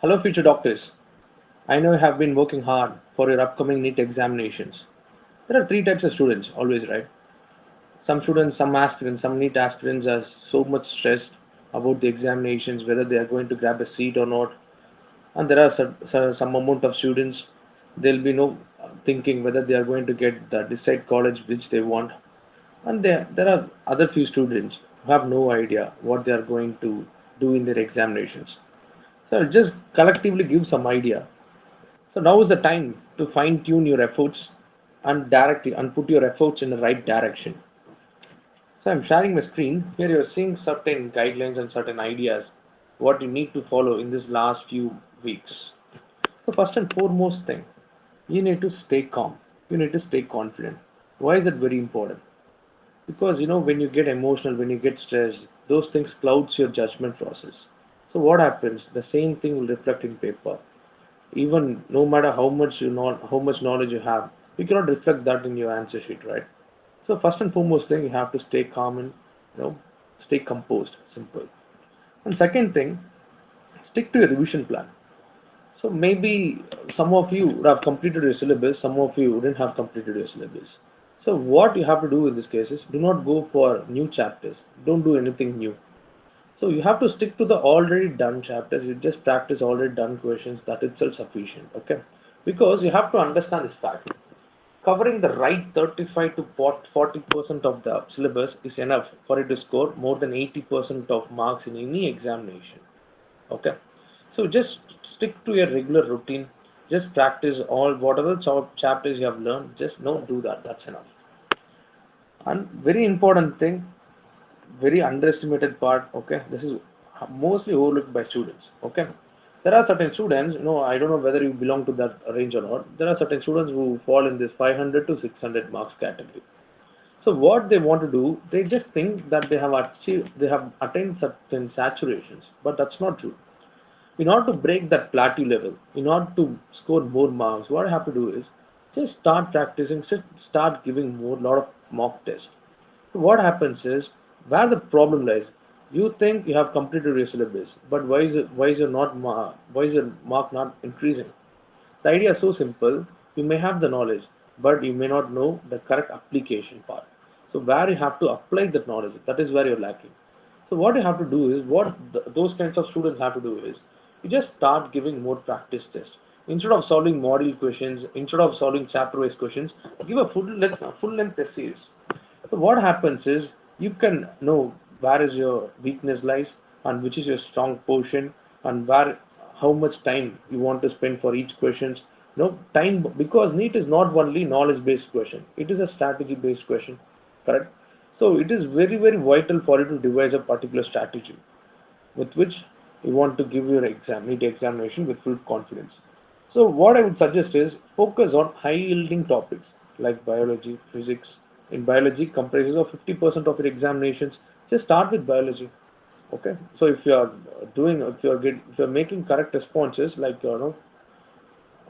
Hello, future doctors. I know you have been working hard for your upcoming NEET examinations. There are three types of students, always, right? Some students, some aspirants, some NEET aspirants are so much stressed about the examinations, whether they are going to grab a seat or not. And there are some amount of students, there'll be no thinking whether they are going to get the desired college which they want. And there are other few students who have no idea what they are going to do in their examinations. So I'll just collectively give some idea. So now is the time to fine tune your efforts and put your efforts in the right direction. So I'm sharing my screen. Here you're seeing certain guidelines and certain ideas what you need to follow in this last few weeks. So first and foremost thing, you need to stay calm. You need to stay confident. Why is that very important? Because when you get emotional, when you get stressed, those things clouds your judgment process. So what happens? The same thing will reflect in paper. Even no matter how much how much knowledge you have, you cannot reflect that in your answer sheet, right? So first and foremost thing, you have to stay calm and you know stay composed, simple. And second thing, stick to your revision plan. So maybe some of you would have completed your syllabus, some of you wouldn't have completed your syllabus. So what you have to do in this case is, do not go for new chapters, don't do anything new. So you have to stick to the already done chapters. You just practice already done questions. That itself sufficient. Okay, because you have to understand this fact. Covering the right 35 to 40% of the syllabus is enough for it to score more than 80% of marks in any examination. Okay, so just stick to your regular routine. Just practice all whatever chapters you have learned. Just know do that. That's enough. And very important thing, very underestimated part. Okay, this is mostly overlooked by students. Okay, there are certain students, I don't know whether you belong to that range or not. There are certain students who fall in this 500 to 600 marks category. So what they want to do, they just think that they have attained certain saturations, but that's not true. In order to break that plateau level, in order to score more marks, what I have to do is just start practicing, start giving more lot of mock tests. So what happens is, where the problem lies, you think you have completed your syllabus, but why is your mark not increasing? The idea is so simple. You may have the knowledge, but you may not know the correct application part. So where you have to apply that knowledge, that is where you're lacking. So what you have to do is, those kinds of students have to do is, you just start giving more practice tests. Instead of solving model questions, instead of solving chapter-wise questions, give a full length test series. So what happens is, you can know where is your weakness lies and which is your strong portion, and where how much time you want to spend for each questions. Time, because NEET is not only knowledge based question, it is a strategy based question, correct? So it is very very vital for you to devise a particular strategy with which you want to give your NEET examination with full confidence. So what I would suggest is, focus on high yielding topics like biology, physics. In biology comprises of 50% of your examinations. Just start with biology. Okay. So if you're making correct responses, like out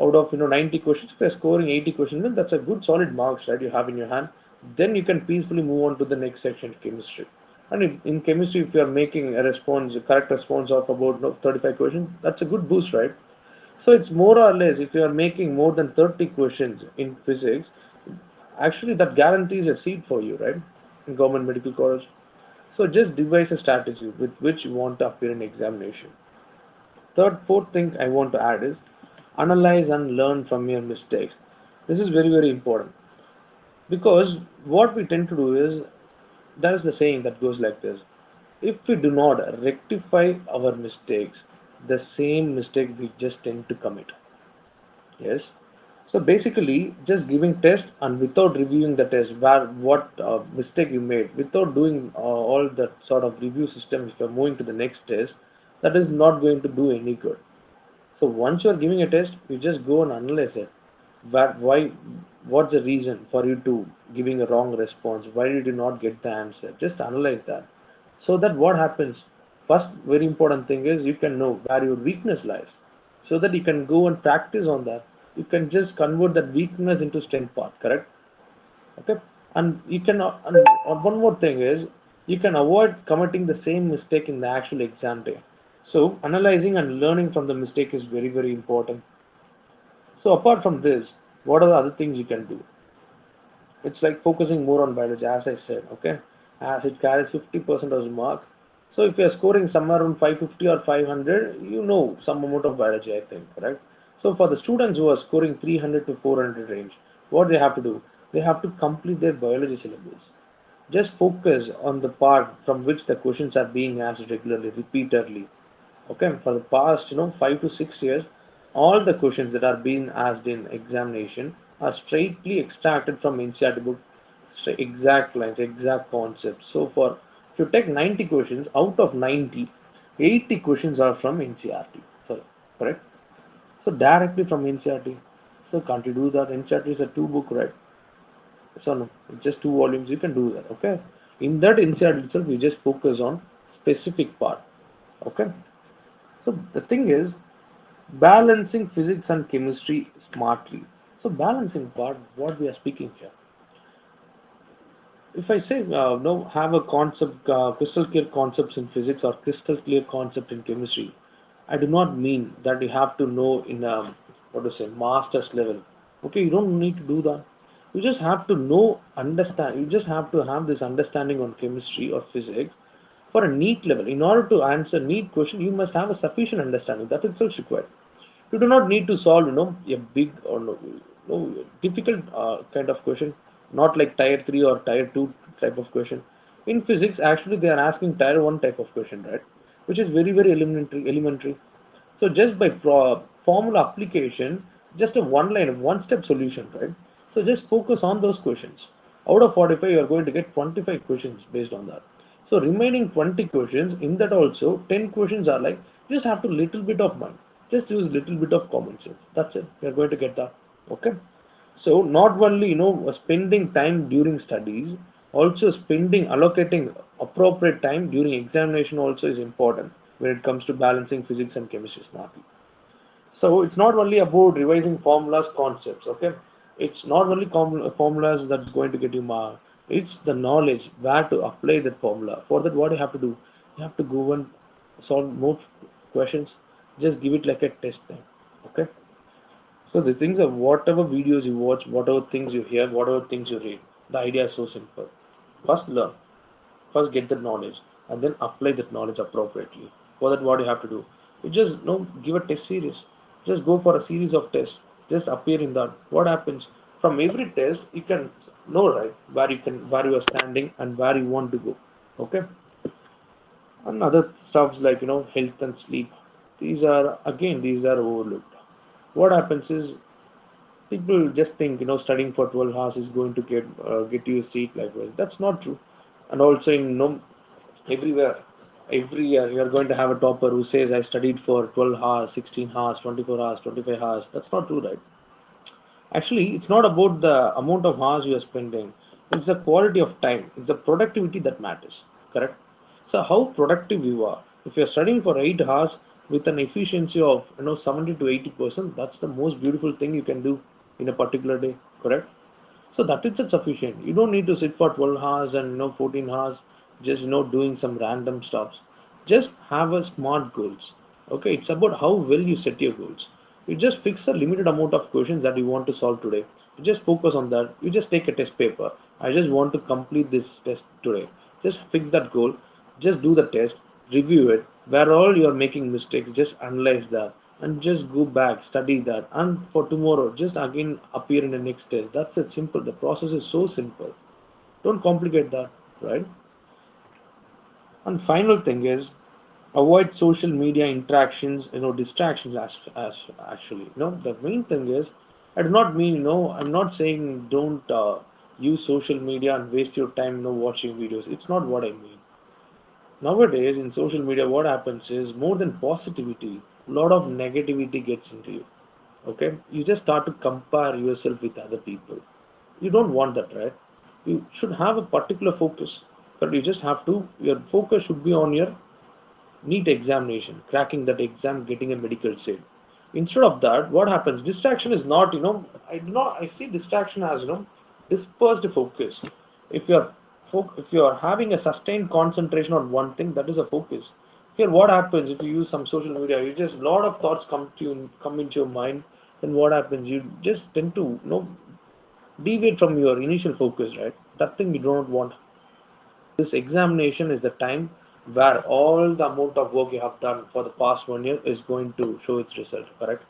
of 90 questions, if you're scoring 80 questions, then that's a good solid marks, right? You have in your hand. Then you can peacefully move on to the next section, chemistry. And in chemistry, if you are making a correct response of about 35 questions, that's a good boost, right? So it's more or less, if you are making more than 30 questions in physics, actually that guarantees a seat for you, right? In government medical college. So just devise a strategy with which you want to appear in examination. Fourth thing I want to add is, analyze and learn from your mistakes. This is very, very important, because what we tend to do is, there is the saying that goes like this: if we do not rectify our mistakes, the same mistake we just tend to commit. Yes. So basically, just giving test and without reviewing the test, where what mistake you made, without doing all that sort of review system, if you're moving to the next test, that is not going to do any good. So once you are giving a test, you just go and analyze it. Why? What's the reason for you to giving a wrong response? Why did you not get the answer? Just analyze that. So that what happens? First, very important thing is, you can know where your weakness lies, so that you can go and practice on that. You can just convert that weakness into strength part. Correct? Okay. And you can. And one more thing is, you can avoid committing the same mistake in the actual exam day. So analyzing and learning from the mistake is very, very important. So apart from this, what are the other things you can do? It's like focusing more on biology, as I said, okay? As it carries 50% of the mark. So if you're scoring somewhere around 550 or 500, you know some amount of biology, I think, right? So for the students who are scoring 300 to 400 range, what they have to do? They have to complete their biology syllabus. Just focus on the part from which the questions are being asked regularly, repeatedly. Okay, for the past 5 to 6 years, all the questions that are being asked in examination are straightly extracted from NCERT book, exact lines, exact concepts. So for if you take 90 questions out of 90, 80 questions are from NCERT. So correct. So directly from NCERT. So can't you do that? NCERT is a two book, right? So no, it's just two volumes. You can do that. Okay. In that NCERT itself, you just focus on specific part. Okay. So the thing is, balancing physics and chemistry smartly. So balancing part, what we are speaking here. If I say no, have a concept, crystal clear concepts in physics or crystal clear concept in chemistry, I do not mean that you have to know in a what to say master's level. Okay, you don't need to do that. You just have to know, understand. You just have to have this understanding on chemistry or physics for a NEET level. In order to answer NEET question, you must have a sufficient understanding. That itself is required. You do not need to solve a big or difficult kind of question, not like tier 3 or tier 2 type of question. In physics, actually they are asking tier 1 type of question, right, which is very, very elementary. So just by formula application, just a one line, one step solution, right? So just focus on those questions. Out of 45, you are going to get 25 questions based on that. So remaining 20 questions, in that also 10 questions are like just have to little bit of mind. Just use little bit of common sense. That's it. You are going to get that. Okay. So not only spending time during studies, also spending allocating appropriate time during examination also is important when it comes to balancing physics and chemistry smartly. So it's not only about revising formulas, concepts. Okay, it's not only formulas that's going to get you mark. It's the knowledge where to apply that formula. For that, what you have to do, you have to go and solve more questions. Just give it like a test time. Okay. So the things are whatever videos you watch, whatever things you hear, whatever things you read, the idea is so simple. First learn, first get the knowledge, and then apply that knowledge appropriately. For that, what you have to do, you just give a test series. Just go for a series of tests. Just appear in that. What happens from every test, you can know right where you are standing and where you want to go. Okay, and other stuffs like health and sleep. These are overlooked. What happens is people just think studying for 12 hours is going to get you a seat likewise. That's not true. And also in everywhere, every year you're going to have a topper who says I studied for 12 hours, 16 hours, 24 hours, 25 hours. That's not true, right? Actually, it's not about the amount of hours you are spending. It's the quality of time. It's the productivity that matters. Correct? So how productive you are. If you're studying for 8 hours with an efficiency of 70 to 80%, that's the most beautiful thing you can do in a particular day. Correct? So that is just sufficient. You don't need to sit for 12 hours and 14 hours just doing some random stuffs. Just have a smart goals. Okay, it's about how well you set your goals. You just fix a limited amount of questions that you want to solve today. You just focus on that. You just take a test paper. I just want to complete this test today. Just fix that goal. Just do the test, review it. Where all you are making mistakes, just analyze that and just go back, study that. And for tomorrow, just again appear in the next test. That's it, simple. The process is so simple. Don't complicate that, right? And final thing is avoid social media interactions, distractions as actually. The main thing is I do not mean, I'm not saying don't use social media and waste your time, watching videos. It's not what I mean. Nowadays in social media, what happens is more than positivity, a lot of negativity gets into you. Okay, you just start to compare yourself with other people. You don't want that, right? You should have a particular focus, but you just have to. Your focus should be on your NEET examination, cracking that exam, getting a medical seat. Instead of that, what happens? Distraction is not, I do not. I see distraction as dispersed focus. If you're if you are having a sustained concentration on one thing, that is a focus. Here, what happens if you use some social media? You just lot of thoughts come into your mind. Then what happens? You just tend to deviate from your initial focus, right? That thing we don't want. This examination is the time where all the amount of work you have done for the past 1 year is going to show its result. Correct?